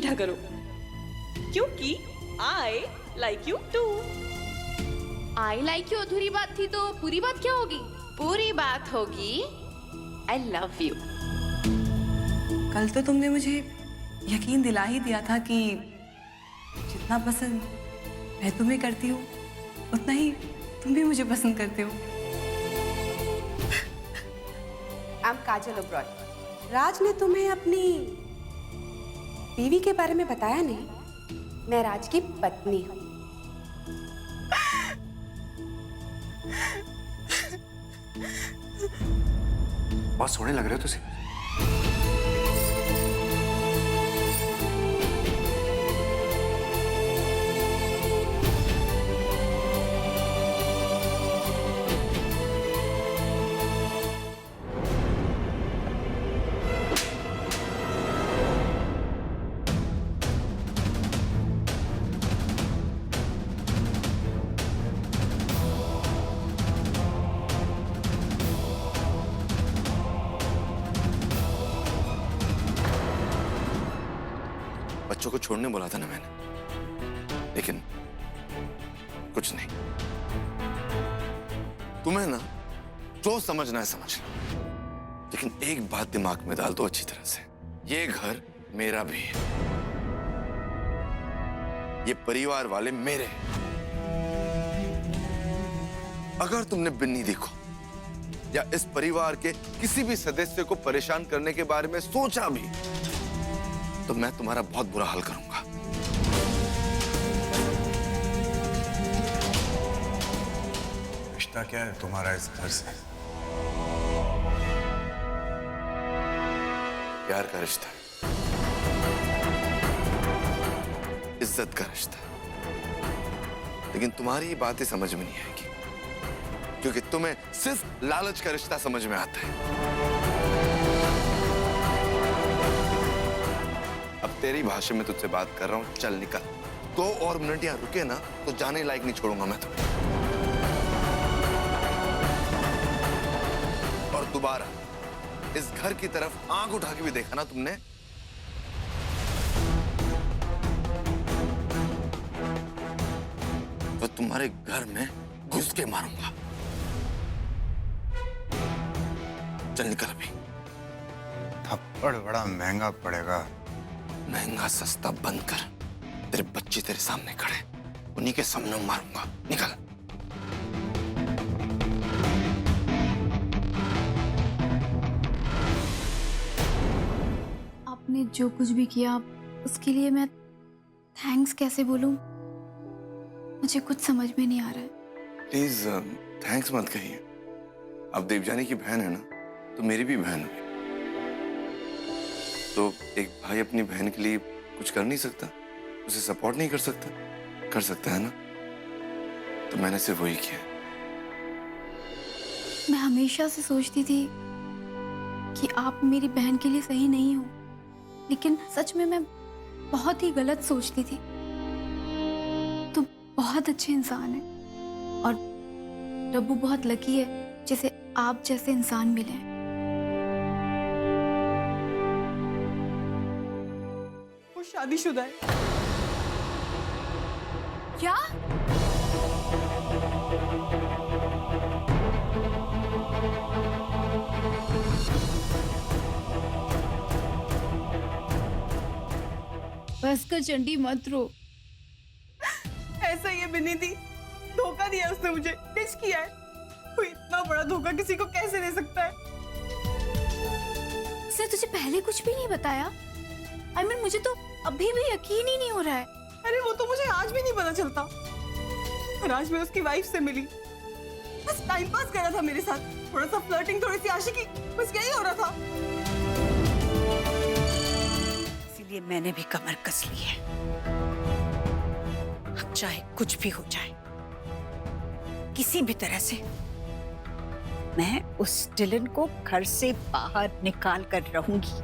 समझा करो, क्योंकि I like you too. I like you अधूरी बात थी तो पूरी बात क्या होगी? पूरी बात होगी आई लव यू। कल तो तुमने मुझे यकीन दिला ही दिया था कि जितना पसंद मैं तुम्हें करती हूँ उतना ही तुम भी मुझे पसंद करते हो। आई एम काजल ओबरॉय। राज ने तुम्हें अपनी बीवी के बारे में बताया नहीं? मैं राज की पत्नी हूँ। बहुत सोहने लग रहे हो तुसी। बच्चों को छोड़ने बोला था ना मैंने, लेकिन कुछ नहीं। तुम्हें ना जो समझना है समझ लो, लेकिन एक बात दिमाग में डाल दो अच्छी तरह से, ये घर मेरा भी है, ये परिवार वाले मेरे हैं। अगर तुमने बिन्नी दी को या इस परिवार के किसी भी सदस्य को परेशान करने के बारे में सोचा भी तो मैं तुम्हारा बहुत बुरा हाल करूंगा। रिश्ता क्या है तुम्हारा इस घर से? प्यार का रिश्ता, इज्जत का रिश्ता, लेकिन तुम्हारी ये बातें समझ में नहीं आएगी क्योंकि तुम्हें सिर्फ लालच का रिश्ता समझ में आता है। अब तेरी भाषा में तुझसे बात कर रहा हूं, चल निकल। 2 और मिनट यहां रुके ना तो जाने लायक नहीं छोड़ूंगा मैं तुम्हें। और दोबारा इस घर की तरफ आंख उठा के भी देखा ना तुमने तो तुम्हारे घर में घुस के मारूंगा। चल निकल अभी। थप्पड़ बड़ा महंगा पड़ेगा। महंगा सस्ता बंद कर, तेरे बच्चे तेरे सामने खड़े, उन्हीं के सामने मारूंगा। निकल। आपने जो कुछ भी किया उसके लिए मैं थैंक्स कैसे बोलूं, मुझे कुछ समझ में नहीं आ रहा है। प्लीज थैंक्स मत कहिए। अब देवजानी की बहन है ना, तो मेरी भी बहन हुई। तो एक भाई अपनी बहन के लिए कुछ कर नहीं सकता, उसे सपोर्ट नहीं कर सकता? कर सकता है ना? तो मैंने सिर्फ वही किया। मैं हमेशा से सोचती थी कि आप मेरी बहन के लिए सही नहीं हो, लेकिन सच में मैं बहुत ही गलत सोचती थी। तो बहुत अच्छे इंसान है और रब्बू बहुत लकी है जैसे आप जैसे इंसान मिले हैं। वो शादीशुदा है। क्या? बस कर चंडी, मत रो। ऐसा ही है बिन्नी दी, धोखा दिया उसने मुझे, डिच किया है। कोई इतना बड़ा धोखा किसी को कैसे दे सकता है? उसने तुझे पहले कुछ भी नहीं बताया? I mean, मुझे तो अभी भी यकीन ही नहीं हो रहा है। अरे वो तो मुझे आज भी नहीं पता चलता। और आज मैं उसकी वाइफ से मिली, बस टाइम पास कर रहा था मेरे साथ, थोड़ा सा फ्लर्टिंग, थोड़ी सी आशिकी, बस यही हो रहा था। इसीलिए मैंने भी कमर कस ली है। अब चाहे कुछ भी हो जाए, किसी भी तरह से मैं उस डिलन को घर से बाहर निकाल कर रहूंगी।